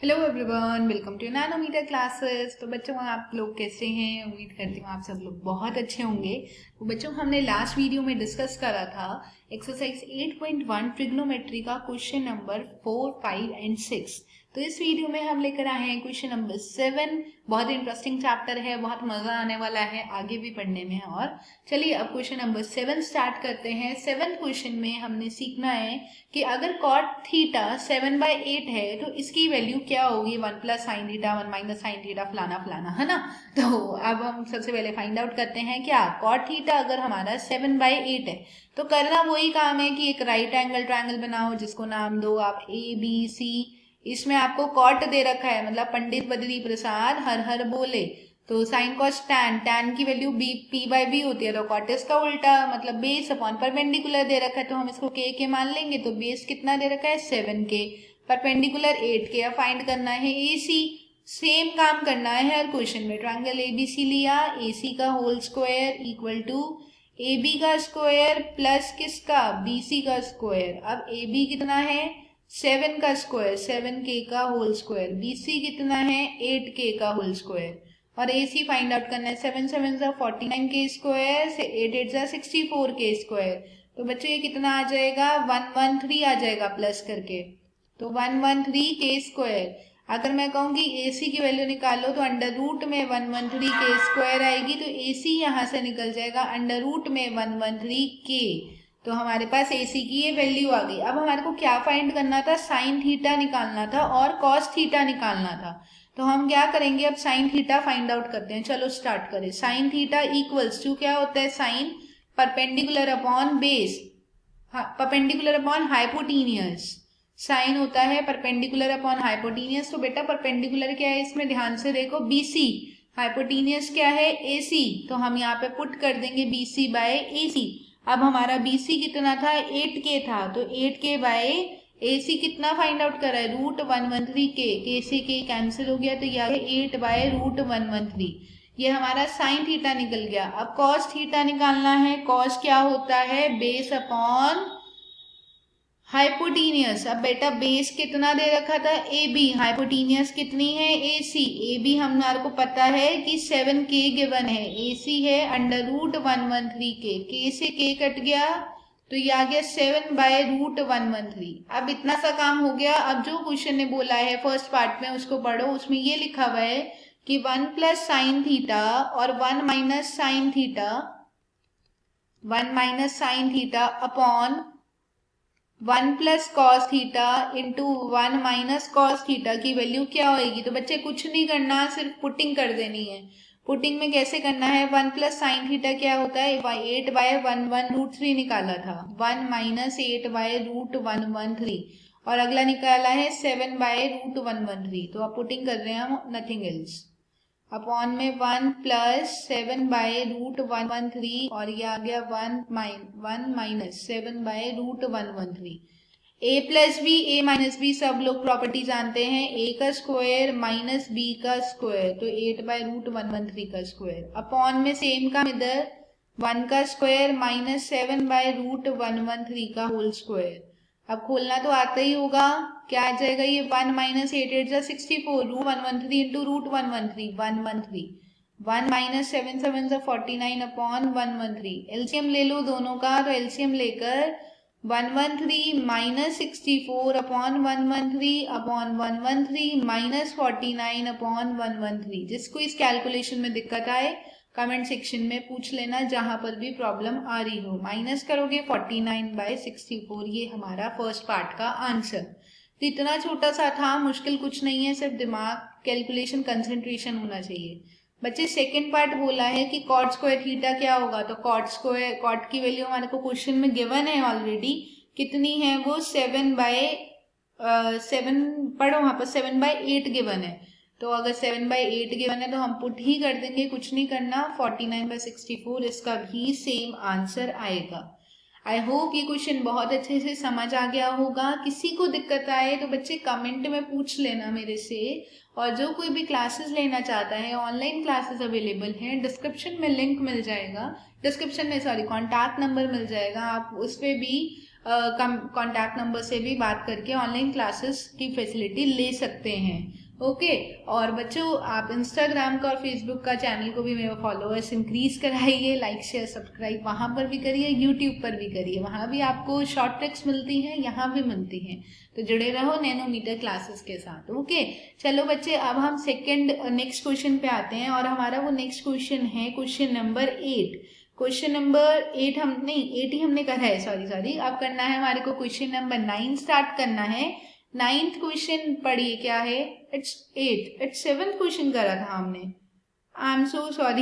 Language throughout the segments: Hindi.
Hello everyone, welcome to Nanometer Classes. तो बच्चों आप लोग कैसे हैं? उम्मीद करती हूँ आप सब लोग बहुत अच्छे होंगे। तो बच्चों हमने लास्ट वीडियो में डिस्कस करा था एक्सरसाइज 8.1 ट्रिग्नोमेट्री का क्वेश्चन नंबर 4, 5 एंड 6। तो इस वीडियो में हम लेकर आए हैं क्वेश्चन नंबर 7। बहुत इंटरेस्टिंग चैप्टर है, बहुत मजा आने वाला है आगे भी पढ़ने में। और चलिए अब क्वेश्चन नंबर 7 स्टार्ट करते हैं। 7th क्वेश्चन में हमने सीखना है कि अगर cot थीटा 7/8 है तो इसकी वैल्यू क्या होगी। 1 plus sine theta, 1 minus sine theta, फलाना फलाना, है ना। तो अब हम सबसे पहले फाइंड आउट करते हैं क्या cot थीटा अगर हमारा 7/8 है तो करना वही काम है कि एक राइट एंगल ट्रायंगल बनाओ जिसको नाम दो आप ABC। इसमें आपको कॉट दे रखा है, मतलब पंडित बद्री प्रसाद हर हर बोले। तो साइन कॉस टैन, टैन की वैल्यू P/B होती है, तो कॉट का उल्टा मतलब बेस अपॉन परपेंडिकुलर दे रखा है, तो हम इसको के मान लेंगे। तो बेस कितना दे रखा है 7K, परपेंडिकुलर 8K। अब फाइंड करना है AC। सेम काम करना है हर क्वेश्चन में। ट्रायंगल ABC लिया, AC का whole square equal to AB का स्क्वायर प्लस किसका BC का स्क्वायर। अब AB कितना है 7 का स्क्वायर, 7K का होल स्क्वायर। BC कितना है 8K का होल स्क्वायर। और AC फाइंड आउट करना है। 7 7 जा 49K स्क्वायर से 8 8 जा 64K स्क्वायर। तो बच्चों ये कितना आ जाएगा 113 आ जाएगा प्लस करके, तो 113K स्क्वायर। अगर मैं कहूँ कि AC की वैल्यू निकालो तो अंडर रूट में 113K स्क्वायर आएगी, तो AC यहाँ से निकल जाएगा अंडर रूट में 113K। तो हमारे पास AC की ये वैल्यू आ गई। अब हमारे को क्या फाइंड करना था, साइन थीटा निकालना था और कॉस थीटा निकालना था। तो हम क्या करेंगे, अब साइन थीटा फाइंड आउट करते हैं। चलो स्टार्ट करें। साइन थीटा इक्वल्स टू क्या होता है, sine perpendicular upon base, perpendicular upon hypotenuse. Sine होता है परपेंडिकुलर अपॉन हाइपोटीनियस। तो बेटा परपेंडिकुलर क्या है इसमें ध्यान से देखो BC, हाइपोटीनियस क्या है AC। तो हम यहाँ पे पुट कर देंगे BC/AC। अब हमारा BC कितना था 8K था, तो 8K बाय AC कितना फाइंड आउट कर रहा है √113K। K से K कैंसिल हो गया तो ये आ गया 8/√113। ये हमारा साइन थीटा निकल गया। अब कॉस थीटा निकालना है। कॉस क्या होता है बेस अपॉन हाइपोटीनियस। अब बेटा बेस कितना दे रखा था AB, हाइपोटीनियस कितनी है AC। AB हमारे को पता है कि 7K गिवन है, AC है अंडर रूट 113K। K से K कट गया तो ये आ गया 7/√113। अब इतना सा काम हो गया। अब जो क्वेश्चन ने बोला है फर्स्ट पार्ट में उसको पढ़ो। उसमें ये लिखा हुआ है कि 1 प्लस साइन थीटा और 1 minus sine theta, 1 minus sine theta upon 1 plus cos theta into 1 minus cos theta की वैल्यू क्या होगी। तो बच्चे कुछ नहीं करना, सिर्फ पुटिंग कर देनी है। पुटिंग में कैसे करना है, 1 प्लस साइन थीटा क्या होता है 8/113 निकाला था, 1 माइनस 8/√113 और अगला निकाला है 7/√113। तो अब पुटिंग कर रहे हैं हम, नथिंग एल्स। अपॉन में 1 प्लस 7/√113 और ये आ गया 1 minus 7/√113। A plus B, A minus B सब लोग प्रॉपर्टी जानते हैं। A का स्क्वायर माइनस B का स्क्वायर, तो 8/√113 का स्क्वायर। अपॉन में सेम का इधर 1 का स्क्वायर माइनस 7/√113 का होल स्क्वायर। अब खोलना तो आता ही होगा, क्या आ जाएगा ये 1 माइनस 8 8 जा 64, √113 इंटू √113 113, 1 माइनस 7 7 जा 49 अपॉन 113। एलसीएम ले लो दोनों का, तो एलसीएम लेकर 113 minus 64 upon 113 upon 113 minus 49 upon 113। जिसको इस कैलकुलेशन में दिक्कत आए कमेंट सेक्शन में पूछ लेना, जहां पर भी प्रॉब्लम आ रही हो। माइनस करोगे 49/64, ये हमारा फर्स्ट पार्ट का आंसर। तो इतना छोटा सा था, मुश्किल कुछ नहीं है, सिर्फ दिमाग कैलकुलेशन कंसंट्रेशन होना चाहिए। बच्चे सेकंड पार्ट बोला है कि कॉट स्क्वायर थीटा क्या होगा। तो कॉट स्क्वायर, कॉट की वैल्यू हमारे को क्वेश्चन में गिवन है ऑलरेडी, कितनी है वो 7/7 पढ़ो वहां पर 7/8 गिवन है। तो अगर 7/8 गिवन है तो हम पुट ही कर देंगे, कुछ नहीं करना। 49/64 इसका भी सेम आंसर आएगा। आई होप ये क्वेश्चन बहुत अच्छे से समझ आ गया होगा। किसी को दिक्कत आए तो बच्चे कमेंट में पूछ लेना मेरे से। और जो कोई भी क्लासेस लेना चाहता है, ऑनलाइन क्लासेस अवेलेबल हैं, डिस्क्रिप्शन में लिंक मिल जाएगा, डिस्क्रिप्शन में सॉरी कॉन्टैक्ट नंबर मिल जाएगा, आप उस पर भी कॉन्टैक्ट नंबर से भी बात करके ऑनलाइन क्लासेस की फैसिलिटी ले सकते हैं। ओके और बच्चों आप इंस्टाग्राम का और फेसबुक का चैनल को भी मेरे फॉलोअर्स इंक्रीज कराइए, लाइक शेयर सब्सक्राइब वहां पर भी करिए, यूट्यूब पर भी करिए, वहां भी आपको शॉर्ट ट्रिक्स मिलती हैं, यहाँ भी मिलती हैं। तो जुड़े रहो नैनोमीटर क्लासेस के साथ। ओके चलो बच्चे अब हम नेक्स्ट क्वेश्चन पे आते हैं और हमारा वो नेक्स्ट क्वेश्चन है क्वेश्चन नंबर 8। क्वेश्चन नंबर 8 8 ही हमने करा है, सॉरी अब करना है हमारे को क्वेश्चन नंबर 9 स्टार्ट करना है। 9th क्वेश्चन पढ़िए क्या है, इट्स 7th क्वेश्चन करा था हमने, आई एम सो सॉरी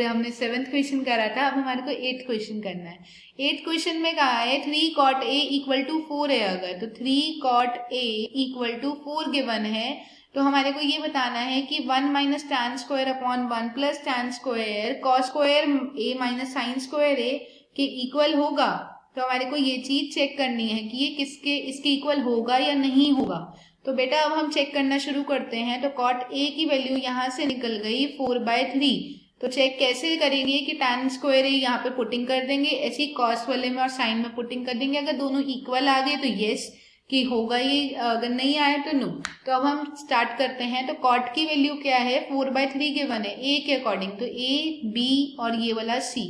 हमने 7th क्वेश्चन करा था, अब हमारे को 8th क्वेश्चन करना है। 8th क्वेश्चन में कहा है 3 cot A इक्वल टू 4 है, अगर तो 3 cot A equal to 4 given है तो हमारे को ये बताना है कि 1 minus tan square upon 1 plus tan square cos square A minus sine square A के इक्वल होगा। तो हमारे को ये चीज चेक करनी है कि ये इसके इक्वल होगा या नहीं होगा। तो बेटा अब हम चेक करना शुरू करते हैं। तो cot A की वैल्यू यहाँ से निकल गई 4/3। तो चेक कैसे करेंगे कि tan स्क्वायर A यहाँ पे पुटिंग कर देंगे, ऐसी cos वाले में और साइन में पुटिंग कर देंगे। अगर दोनों इक्वल आ गए तो यस कि होगा ये, अगर नहीं आए तो नो। तो अब हम स्टार्ट करते हैं। तो cot की वैल्यू क्या है, 4/3 गिवन है A के अकॉर्डिंग, तो A B और ये वाला C।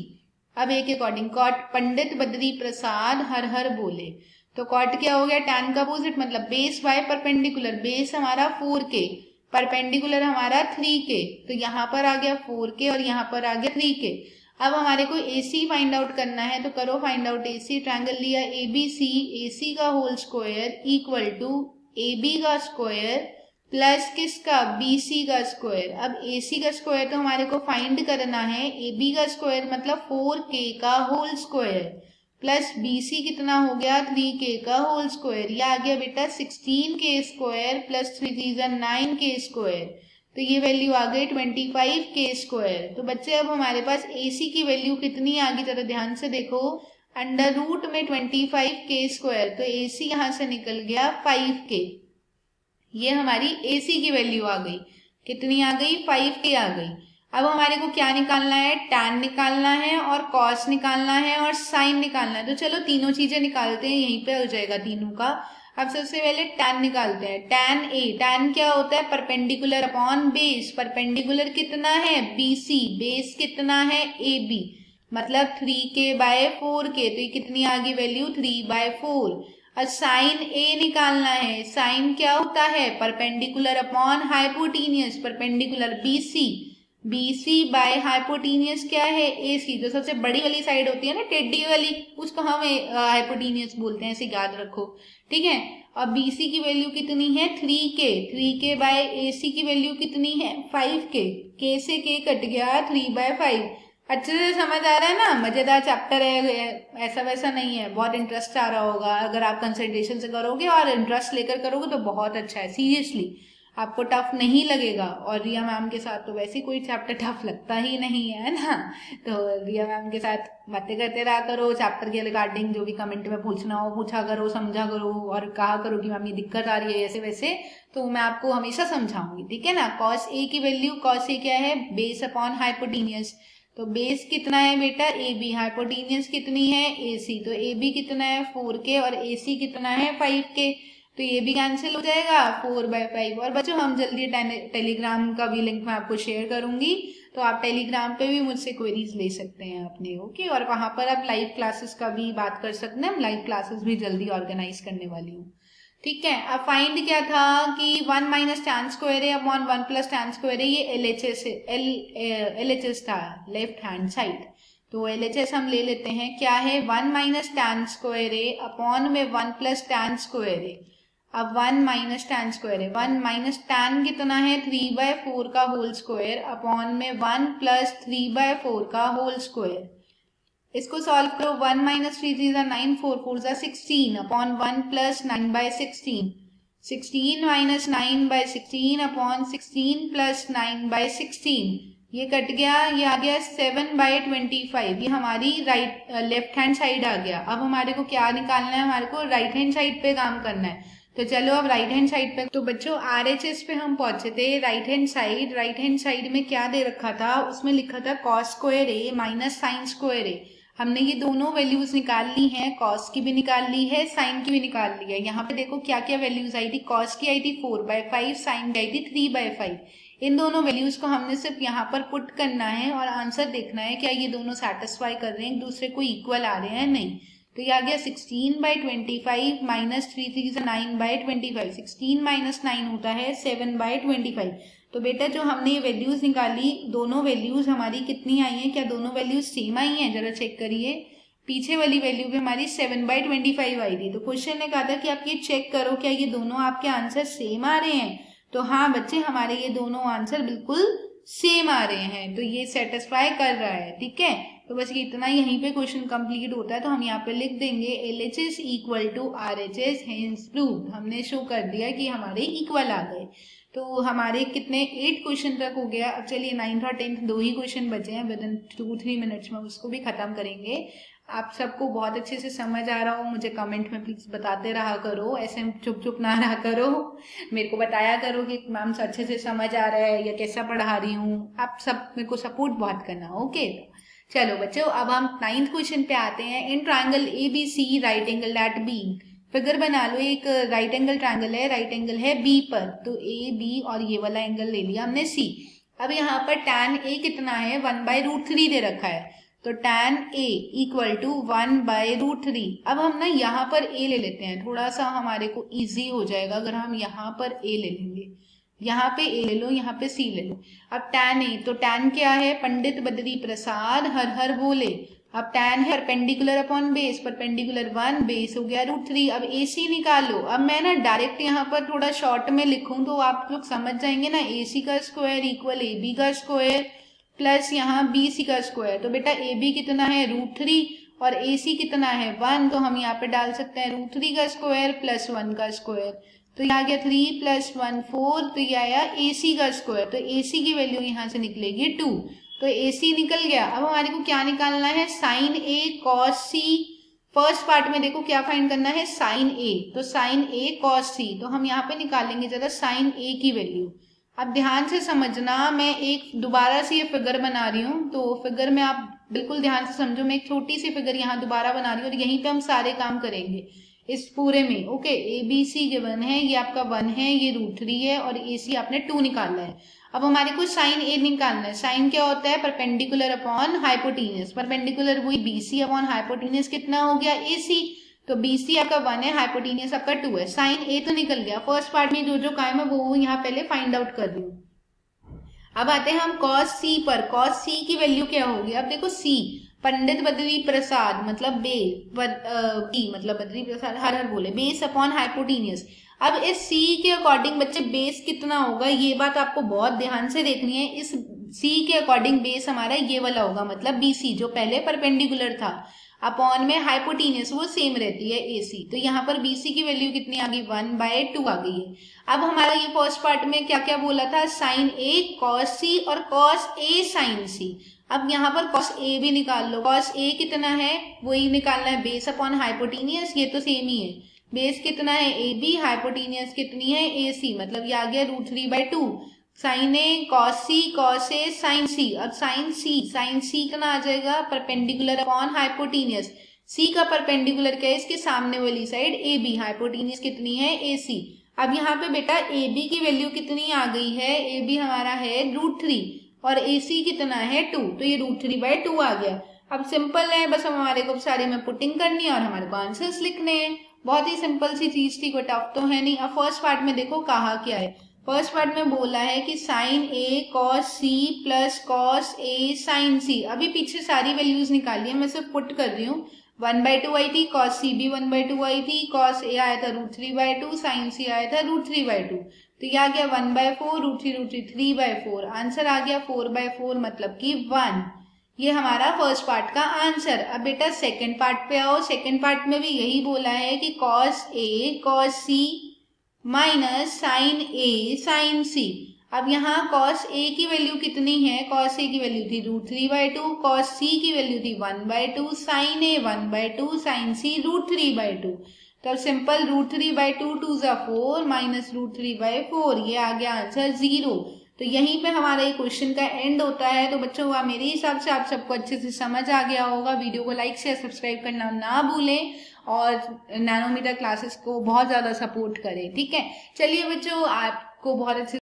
अब A के अकॉर्डिंग cot पंडित बद्री प्रसाद हर हर बोले, तो cot क्या हो गया, tan का अपोजिट मतलब बेस बाय परपेंडिकुलर, बेस हमारा 4k, परपेंडिकुलर हमारा 3k, तो यहाँ पर आ गया 4k और यहाँ पर आ गया 3k। अब हमारे को AC फाइंड आउट करना है, तो करो फाइंड आउट AC। ट्रायंगल लिया ABC, AC का whole square equal to AB का स्क्वायर प्लस किसका, BC का स्क्वायर। अब AC का स्क्वायर तो हमारे को फाइंड करना है, AB का स्क्वायर मतलब 4k का होल स्क्वायर प्लस BC कितना हो गया, 3k का होल स्क्वायर। यह आ गया बेटा 16k square plus 3 9k square, तो ये वैल्यू आ गई 25k स्क्वायर। तो बच्चे अब हमारे पास AC की वैल्यू कितनी आ गई, जरा ध्यान से देखो, अंडर रूट में 25k स्क्वायर, तो AC यहाँ से निकल गया 5k। ये हमारी AC की वैल्यू आ गई, कितनी आ गई, 5k आ गई। अब हमारे को क्या निकालना है, tan निकालना है और cos निकालना है और sin निकालना है। तो चलो तीनों चीजें निकालते हैं, यहीं पे हो जाएगा तीनों का। अब सबसे पहले tan निकालते हैं। tan A, tan क्या होता है, परपेंडिकुलर अपॉन बेस। परपेंडिकुलर कितना है, BC, बेस कितना है, AB, मतलब 3k/4k, तो ये कितनी आ गई वैल्यू, 3/4। और साइन A निकालना है, साइन क्या होता है, perpendicular upon hypotenuse, perpendicular BC by hypotenuse क्या है, AC। जो सबसे बड़ी वाली साइड होती है ना, टेढ़ी वाली, उसको हम हाइपोटेनियस बोलते हैं, इसे याद रखो, ठीक है। और BC की वैल्यू कितनी है, 3k बाय AC की वैल्यू कितनी है, 5k, k से k कट गया, 3/5। अच्छे से समझ आ रहा है ना, मजेदार चैप्टर है, ऐसा वैसा नहीं है, बहुत इंटरेस्ट आ रहा होगा। अगर आप कंसंट्रेशन से करोगे और इंटरेस्ट लेकर करोगे तो बहुत अच्छा है, सीरियसली आपको टफ नहीं लगेगा। और रिया मैम के साथ तो वैसे कोई चैप्टर टफ लगता ही नहीं है ना, तो रिया मैम के साथ बातें करते रहा करो, चैप्टर के रिगार्डिंग जो भी कमेंट में पूछना हो पूछा करो, समझा करो और कहा करो कि मैम ये दिक्कत आ रही है ऐसे वैसे, तो मैं आपको हमेशा समझाऊंगी, ठीक है ना। cos A की वैल्यू, cos A क्या है, बेस अपॉन हाइपोटेनियस, तो बेस कितना है बेटा, AB, हाइपोटेनियस कितनी है, AC, तो AB कितना है 4k और AC कितना है 5k, तो ये भी कैंसिल हो जाएगा 4/5। और बच्चों हम जल्दी टेलीग्राम का भी लिंक मैं आपको शेयर करूंगी, तो आप टेलीग्राम पे भी मुझसे क्वेरीज ले सकते हैं अपने, ओके। और वहां पर आप लाइव क्लासेस का भी बात कर सकते हैं, लाइव क्लासेस भी जल्दी ऑर्गेनाइज करने वाली हूँ, ठीक है। अब फाइंड क्या था कि 1 माइनस tan स्क्वायर है अपॉन 1 प्लस tan स्क्वायर है, ये LHS था, लेफ्ट हैंड साइड, तो LHS हम ले लेते हैं। क्या है, 1 माइनस tan स्क्वायर है अपॉन में 1 प्लस tan स्क्वायर है। अब 1 माइनस tan स्क्वायर है, 1 माइनस tan कितना है, 3/4 का होल स्क्वायर अपॉन में 1 प्लस 3/4 का होल स्क्वायर। इसको सॉल्व करो, 1 minus 3 9, 4 4 16 upon 1 plus 9/16, 16 minus 9/16 upon 16 plus 9/16, ये कट गया, ये आ गया 7/25, ये हमारी लेफ्ट हैंड साइड आ गया। अब हमारे को क्या निकालना है, हमारे को राइट हैंड साइड पे काम करना है, तो चलो अब राइट हैंड साइड पे। तो बच्चों RHS पे हम पहुंचे थे, राइट हैंड साइड में क्या दे रखा था, उसमें लिखा था cos square A minus sine square A। हमने ये दोनों वैल्यूज निकाल ली हैं, कॉस की भी निकाल ली है, साइन की भी निकाल ली है। यहाँ पे देखो क्या क्या वैल्यूज आई थी, कॉस की आई थी 4/5, साइन की आई थी 3/5। इन दोनों वैल्यूज को हमने सिर्फ यहाँ पर पुट करना है और आंसर देखना है क्या ये दोनों सेटिस्फाई कर रहे हैं, एक दूसरे को इक्वल आ रहे हैं नहीं। तो ये आ गया 16/25 माइनस 3 3 9/25। 16 माइनस 9 होता है 7/25। तो बेटा जो हमने ये वैल्यूज निकाली, दोनों वैल्यूज हमारी कितनी आई हैं, क्या दोनों वैल्यूज सेम आई हैं? जरा चेक करिए। पीछे वाली वैल्यू भी हमारी 7/25 आई थी। तो क्वेश्चन ने कहा था कि आप ये चेक करो क्या ये दोनों आपके आंसर सेम आ रहे हैं। तो हाँ बच्चे, हमारे ये दोनों आंसर बिल्कुल सेम आ रहे हैं, तो ये सेटिस्फाई कर रहा है। ठीक है, तो बस ये इतना, यहीं पे क्वेश्चन कंप्लीट होता है। तो हम यहाँ पे लिख देंगे LHS equal to RHS, hence proved. हमने शो कर दिया कि हमारे इक्वल आ गए। तो हमारे कितने 8 क्वेश्चन तक हो गया। अब चलिए 9th और 10th 2 ही क्वेश्चन बचे हैं, विद इन 2-3 मिनट्स में उसको भी खत्म करेंगे। आप सबको बहुत अच्छे से समझ आ रहा हो, मुझे कमेंट में प्लीज बताते रहा करो, ऐसे चुप चुप ना रहा करो, मेरे को बताया करो कि मैम अच्छे से समझ आ रहा है या कैसा पढ़ा रही हूँ। आप सब मेरे को सपोर्ट बहुत करना। ओके, चलो बच्चों, अब हम 9th क्वेश्चन पे आते हैं। In triangle ABC right angle at B, figure बना लो। एक राइट एंगल ट्राइंगल है, राइट एंगल है B पर, तो AB और ये वाला एंगल ले लिया हमने C। अब यहाँ पर tan A कितना है, 1/√3 दे रखा है, तो tan A इक्वल टू 1/√3। अब हम ना यहाँ पर A ले लेते हैं, थोड़ा सा हमारे को इजी हो जाएगा अगर हम यहाँ पर A ले लेंगे। यहाँ पे A ले लो, यहाँ पे C ले लो। अब tan A, तो tan क्या है, पंडित बद्री प्रसाद हर हर बोले। अब tan है perpendicular upon base, perpendicular 1, base हो गया √3। अब AC निकालो। अब मैं ना डायरेक्ट यहाँ पर थोड़ा शॉर्ट में लिखूं तो आप लोग समझ जाएंगे ना, AC का स्क्वायर इक्वल AB का स्क्वायर प्लस यहाँ BC का स्क्वायर। तो बेटा AB कितना है √3 और AC कितना है 1, तो हम यहाँ पे डाल सकते हैं √3 का स्क्वायर प्लस 1 का स्क्वायर। तो ये आ गया 3 + 1 4, तो ये आया AC का स्क्वायर। तो AC की वैल्यू यहाँ से निकलेगी 2, तो AC निकल गया। अब हमारे को क्या निकालना है, sin A cos C। First part में देखो क्या फाइंड करना है, sin A, तो sin A cos C। तो हम यहाँ पे निकालेंगे जरा sin A की वैल्यू। अब ध्यान से समझना, मैं एक दोबारा से ये फिगर बना रही हूँ, तो फिगर में आप बिल्कुल ध्यान से समझो। मैं एक छोटी सी फिगर यहाँ दोबारा बना रही हूँ और यहीं पे हम सारे काम करेंगे इस पूरे में। ओके, ABC गिवन है, ये आपका 1 है, ये √3 है और AC आपने 2 निकालना है। अब हमारे को sin A निकालना है। sin क्या होता है, परपेंडिकुलर अपॉन हाइपोटेन्यूज। परपेंडिकुलर वही BC अपॉन हाइपोटेन्यूज कितना हो गया AC, तो BC आपका 1 है, हाइपोटेन्यूज आपका 2 है। sin A तो निकल गया। फर्स्ट पार्ट में जो जो काम है वो यहाँ पहले फाइंड आउट कर रही हूँ। अब आते हैं हम cos C पर। cos C की वैल्यू क्या होगी, अब देखो C पंडित बद्री प्रसाद मतलब मतलब बद्री प्रसाद हर हर बोले, बेस अपॉन हाइपोटेन्यूज। अब इस C के अकॉर्डिंग बच्चे बेस कितना होगा, ये बात आपको बहुत ध्यान से देखनी है। इस C के अकॉर्डिंग बेस हमारा ये वाला होगा, मतलब BC जो पहले परपेंडिकुलर था, अपॉन में हाइपोटेन्यूज वो सेम रहती है AC। तो यहाँ पर BC की वैल्यू कितनी आ गई, 1/2 आ गई है। अब हमारा ये फर्स्ट पार्ट में क्या क्या बोला था, sin A cos C और cos A sin C। अब यहाँ पर cos A भी निकाल लो। cos A कितना है, वही निकालना है, बेस अपॉन हाइपोटेन्यूज, ये तो सेम ही है। बेस कितना है AB, हाइपोटेन्यूज कितनी है AC, मतलब ये आ गया √3/2। sin A cos C cos A sin C। अब sin C कितना आ जाएगा, परपेंडिकुलर अपॉन हाइपोटेन्यूज। C का परपेंडिकुलर क्या है, इसके सामने वाली साइड AB, हाइपोटेन्यूज कितनी है AC। अब यहाँ पे बेटा AB की वैल्यू कितनी आ गई है, AB हमारा है √3 और AC कितना है 2, तो ये √3/2 आ गया। अब सिंपल है, बस हमारे को सारे में पुटिंग करनी है और हमारे को आंसर्स लिखने हैं। बहुत ही सिंपल सी चीज थी, कोई टफ तो है नहीं। अब फर्स्ट पार्ट में देखो कहा क्या है, फर्स्ट पार्ट में बोला है कि sin A cos C plus cos A sin C। अभी पीछे सारी वैल्यूज निकाली है, मैं सिर्फ पुट कर रही हूँ। 1/2 आई थी, cos C भी 1/2 आई थी, cos A आया था √3/2, sin C आया था √3/2। तो ये आ गया 1/4, √3 3/4, आंसर आ गया 4/4, मतलब कि 1। ये हमारा फर्स्ट पार्ट का आंसर। अब बेटा सेकंड पार्ट पे आओ। सेकंड पार्ट में भी यही बोला है कि cos A cos C minus sin A sin C। अब यहाँ cos A की वैल्यू कितनी है, cos A की वैल्यू थी √3/2, cos C की वैल्यू थी 1/2, sin A 1/2, sin C √3/2। तो सिंपल √3/2 2 = 4 माइनस √3/4, ये आ गया आंसर 0। तो यहीं पे हमारा ये क्वेश्चन का एंड होता है। तो बच्चों मेरे हिसाब से आप सबको अच्छे से समझ आ गया होगा। वीडियो को लाइक शेयर सब्सक्राइब करना ना भूलें और नैनोमीटर क्लासेस को बहुत ज़्यादा सपोर्ट करें। ठीक है, चलिए बच्चों, आपको बहुत अच्छे